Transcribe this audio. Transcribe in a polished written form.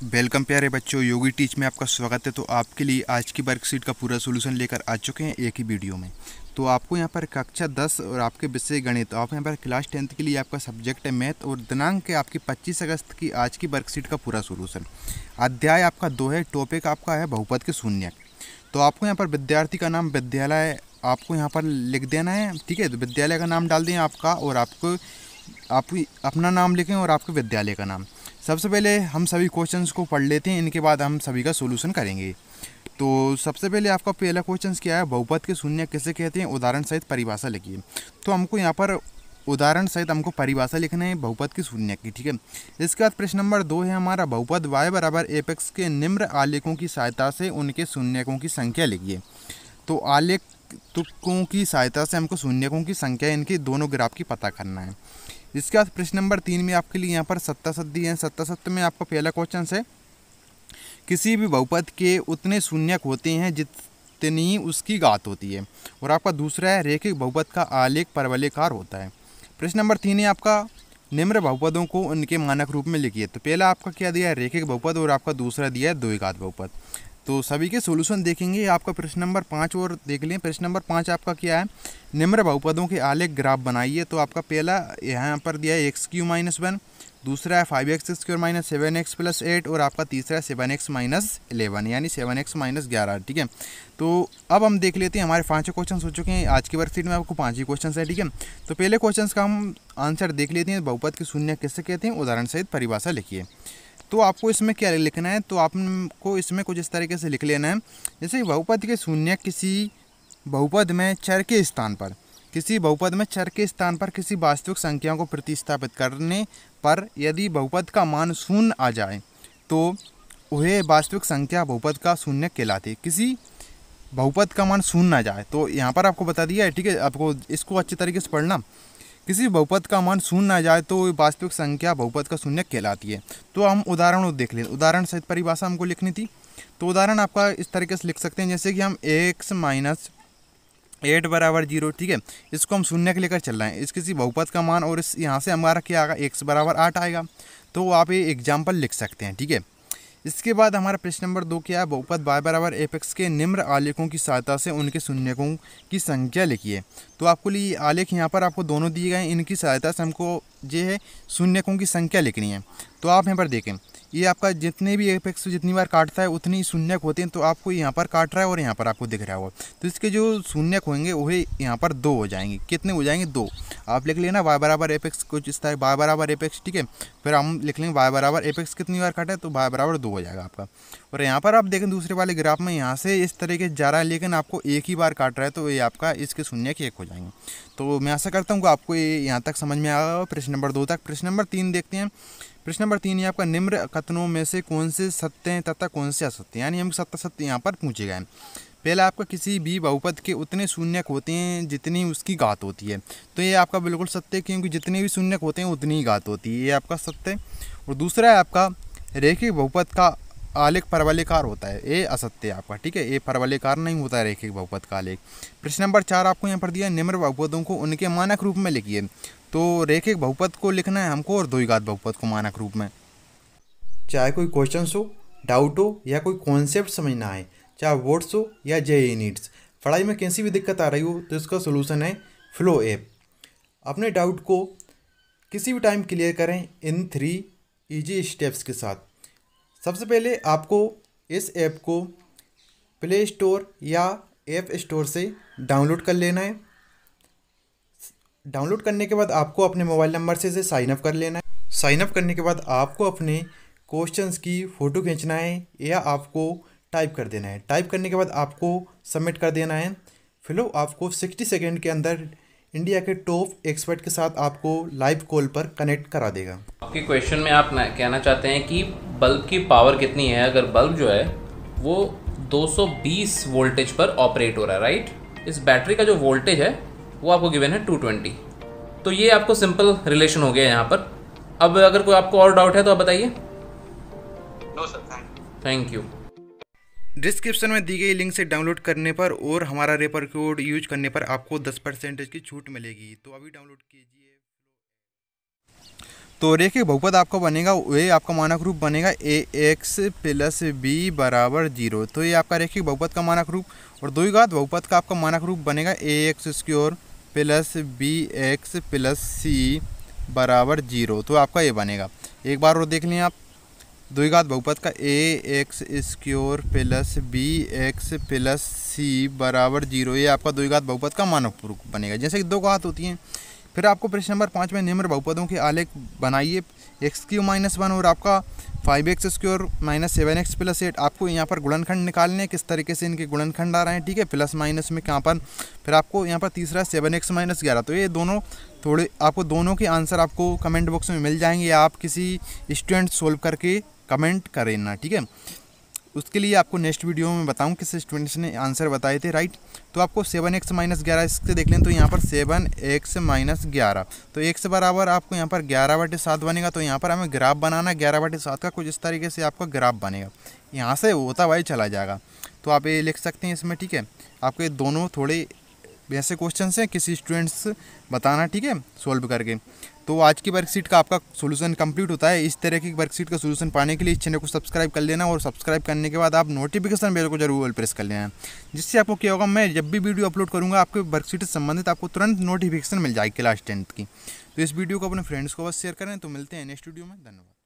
Welcome प्यारे बच्चों, योगी teach में आपका स्वागत है। तो आपके लिए आज की वर्कशीट का पूरा सॉल्यूशन लेकर आ चुके हैं एक ही वीडियो में। तो आपको यहाँ पर कक्षा 10 और आपके विषय गणित, आप यहाँ पर क्लास 10th के लिए आपका सब्जेक्ट है मैथ और दिनांक है आपकी 25 अगस्त की आज की वर्कशीट का पूरा सॉल्यूशन। अध्याय आपका 2 है, टॉपिक आपका है बहुपद के शून्यक। तो आपको यहाँ पर विद्यार्थी का नाम विद्यालय आपको यहाँ पर लिख देना है, ठीक है। तो विद्यालय का नाम डाल दें आपका और आप अपना नाम लिखें और आपके विद्यालय का नाम। सबसे पहले हम सभी क्वेश्चंस को पढ़ लेते हैं, इनके बाद हम सभी का सॉल्यूशन करेंगे। तो सबसे पहले आपका पहला क्वेश्चन क्या है, बहुपद के शून्यक किसे कहते हैं, उदाहरण सहित परिभाषा लिखिए। तो हमको यहाँ पर उदाहरण सहित हमको परिभाषा लिखना है बहुपद के शून्यक की, ठीक है। इसके बाद प्रश्न नंबर 2 है हमारा, बहुपद y बराबर एपेक्स के निम्न आलेखों की सहायता से उनके शून्यकों की संख्या लिखिए। तो आलेखों की सहायता से हमको शून्यकों की संख्या इनके दोनों ग्राफ की पता करना है। इसके बाद प्रश्न नंबर 3 में आपके लिए यहाँ पर सत्तासदी है। सत्तासदी में आपका पहला क्वेश्चन है, किसी भी बहुपद के उतने शून्यक होते हैं जितनी उसकी घात होती है। और आपका दूसरा है, रेखिक बहुपद का आलेख परवलयकार होता है। प्रश्न नंबर 3 है आपका, निम्न बहुपदों को उनके मानक रूप में लिखिए। तो पहला आपका क्या दिया है, रेखिक बहुपद, और आपका दूसरा दिया है द्विघात बहुपद। तो सभी के सॉल्यूशन देखेंगे। आपका प्रश्न नंबर 5 और देख लें। प्रश्न नंबर 5 आपका क्या है, निम्न बहुपदों के आलेख ग्राफ बनाइए। तो आपका पहला यहाँ पर दिया है x³ - 1, दूसरा है 5x² - 7x + 8 और आपका तीसरा है 7x - 11 यानी 7x - 11, ठीक है। तो अब हम देख लेते हैं, हमारे 5 क्वेश्चन हो चुके हैं आज की वर्कशीट में, आपको 5 ही क्वेश्चन है, ठीक है। तो पहले क्वेश्चन का हम आंसर देख लेते हैं, बहुपद के शून्यक किससे कहते हैं, उदाहरण सहित परिभाषा लिखिए। तो आपको इसमें क्या लिखना है, तो आपको इसमें कुछ इस तरीके से लिख लेना है, जैसे बहुपद के शून्यक किसी बहुपद में चर के स्थान पर किसी वास्तविक संख्या को प्रतिस्थापित करने पर यदि बहुपद का मान शून्य आ जाए तो वह वास्तविक संख्या बहुपद का शून्यक कहलाती है। किसी बहुपद का मान शून्य आ जाए, तो यहाँ पर आपको बता दिया है, ठीक है। आपको इसको अच्छे तरीके से पढ़ना, किसी बहुपद का मान शून्य आ जाए तो वास्तविक संख्या बहुपद का शून्यक कहलाती है। तो हम उदाहरण देख लें, उदाहरण सहित परिभाषा हमको लिखनी थी। तो उदाहरण आपका इस तरीके से लिख सकते हैं, जैसे कि हम x - 8 = 0, ठीक है। इसको हम शून्यक लेकर चल रहे हैं, इस किसी बहुपद का मान, और इस यहाँ से हमारा क्या आएगा, x = 8 आएगा। तो आप ये एग्जाम्पल लिख सकते हैं, ठीक है। इसके बाद हमारा प्रश्न नंबर 2 क्या है, बहुपद y बराबर एपेक्स के निम्न आलेखों की सहायता से उनके शून्यकों की संख्या लिखिए। तो आपको लिए आलेख यहाँ पर आपको दोनों दिए गए हैं, इनकी सहायता से हमको जो है शून्यकों की संख्या लिखनी है। तो आप यहाँ पर देखें, ये आपका जितने भी एपेक्स जितनी बार काटता है उतनी शून्यक होते हैं। तो आपको यहाँ पर काट रहा है और यहाँ पर आपको दिख रहा होगा, तो इसके जो शून्यक होंगे वही यहाँ पर 2 हो जाएंगे। कितने हो जाएंगे, 2। आप लिख लेना y बराबर एपेक्स कुछ इस तरह, y बराबर एपेक्स, ठीक है। फिर हम लिख लेंगे y बराबर एपेक्स कितनी बार काटा है, तो y बराबर 2 हो जाएगा आपका। और यहाँ पर आप देखें दूसरे वाले ग्राफ में यहाँ से इस तरीके से जा रहा है, लेकिन आपको एक ही बार काट रहा है, तो ये आपका इसके शून्यक 1 हो जाएंगे। तो मैं आशा करता हूँ कि आपको ये यहाँ तक समझ में आया प्रश्न नंबर 2 तक। प्रश्न नंबर 3 देखते हैं। प्रश्न नंबर 3 ये आपका, निम्न कथनों में से कौन से सत्य हैं तथा कौन से असत्य, यानी हम सत्य यहाँ पर पूछे गए हैं। पहला आपका, किसी भी बहुपद के उतने शून्यक होते हैं जितनी उसकी घात होती है। तो ये आपका बिल्कुल सत्य है, क्योंकि जितने भी शून्यक होते हैं उतनी ही घात होती है, ये आपका सत्य है। और दूसरा है आपका, रेखिक बहुपद का आलेख परवलयकार होता है, ये असत्य है आपका, ठीक है। ये परवलयकार नहीं होता है रेखिक बहुपद का आलेख। प्रश्न नंबर 4 आपको यहाँ पर दिया, निम्न बहुपदों को उनके मानक रूप में लिखिए। तो रेखिक बहुपद को लिखना है हमको और द्विघात बहुपद को मानक रूप में। चाहे कोई क्वेश्चन हो, डाउट हो या कोई कॉन्सेप्ट समझना है, चाहे वर्ड्स हो या जेईई नीट्स, पढ़ाई में कैसी भी दिक्कत आ रही हो, तो इसका सोल्यूशन है फ्लो ऐप। अपने डाउट को किसी भी टाइम क्लियर करें इन 3 ईजी स्टेप्स के साथ। सबसे पहले आपको इस ऐप को प्ले स्टोर या ऐप स्टोर से डाउनलोड कर लेना है। डाउनलोड करने के बाद आपको अपने मोबाइल नंबर से इसे साइन अप कर लेना है। साइन अप करने के बाद आपको अपने क्वेश्चंस की फ़ोटो खींचना है या आपको टाइप कर देना है। टाइप करने के बाद आपको सबमिट कर देना है। फिर आपको 60 सेकेंड के अंदर इंडिया के टॉप एक्सपर्ट के साथ आपको लाइव कॉल पर कनेक्ट करा देगा। आपके क्वेश्चन में आप कहना चाहते हैं कि बल्ब की पावर कितनी है, अगर बल्ब जो है वो 220 वोल्टेज पर ऑपरेट हो रहा है, राइट। इस बैटरी का जो वोल्टेज है वो आपको गिवन है 220। तो ये आपको सिंपल रिलेशन हो गया यहाँ पर। अब अगर कोई आपको और डाउट है तो आप बताइए। No sir, thank you. Description में दी गई लिंक से डाउनलोड करने पर और हमारा रेफर कोड यूज करने पर आपको 10% की छूट मिलेगी, तो अभी डाउनलोड कीजिए। तो रेखिक बहुपद आपका बनेगा, ये आपका मानक रूप बनेगा ax प्लस b बराबर 0। तो ये आपका रेखिक बहुपद का मानक रूप। और द्विघात बहुपद का आपका मानक रूप बनेगा ax square plus bx plus c बराबर 0। तो आपका ये बनेगा। एक बार और देख लें आप, द्विघात बहुपद का ax square plus bx plus c बराबर 0, ये आपका द्विघात बहुपद का मानक रूप बनेगा। जैसे कि दो घात होती हैं। फिर आपको प्रश्न नंबर 5 में निम्न बहुपदों के आलेख बनाइए। x³ - 1 और आपका 5x square minus 7x plus 8। आपको यहाँ पर गुणनखंड निकालने, किस तरीके से इनके गुणनखंड आ रहे हैं, ठीक है, प्लस माइनस में कहाँ पर। फिर आपको यहाँ पर तीसरा 7x - 11। तो ये दोनों थोड़े आपको दोनों के आंसर आपको कमेंट बॉक्स में मिल जाएंगे, या आप किसी स्टूडेंट सोल्व करके कमेंट करें ना, ठीक है। उसके लिए आपको नेक्स्ट वीडियो में बताऊं किस स्टूडेंट्स ने आंसर बताए थे, राइट। तो आपको 7x - 11 इससे देख लें, तो यहाँ पर 7x - 11, तो x बराबर आपको यहाँ पर 11/7 बनेगा। तो यहाँ पर हमें ग्राफ बनाना 11/7 का, कुछ इस तरीके से आपका ग्राफ बनेगा, यहाँ से होता हुआ चला जाएगा। तो आप ये लिख सकते हैं इसमें, ठीक है। आपके दोनों थोड़े ऐसे क्वेश्चन हैं, किसी स्टूडेंट्स बताना, ठीक है, सोल्व करके। तो आज की वर्कशीट का आपका सॉल्यूशन कंप्लीट होता है। इस तरह की वर्कशीट का सॉल्यूशन पाने के लिए इस चैनल को सब्सक्राइब कर लेना, और सब्सक्राइब करने के बाद आप नोटिफिकेशन बेल को जरूर प्रेस कर लेना, जिससे आपको क्या होगा, मैं जब भी वीडियो अपलोड करूँगा आपके वर्कशीट से संबंधित आपको तुरंत नोटिफिकेशन मिल जाएगी क्लास 10th की। तो इस वीडियो को अपने फ्रेंड्स को बस शेयर करें। तो मिलते हैं नेक्स्ट वीडियो में, धन्यवाद।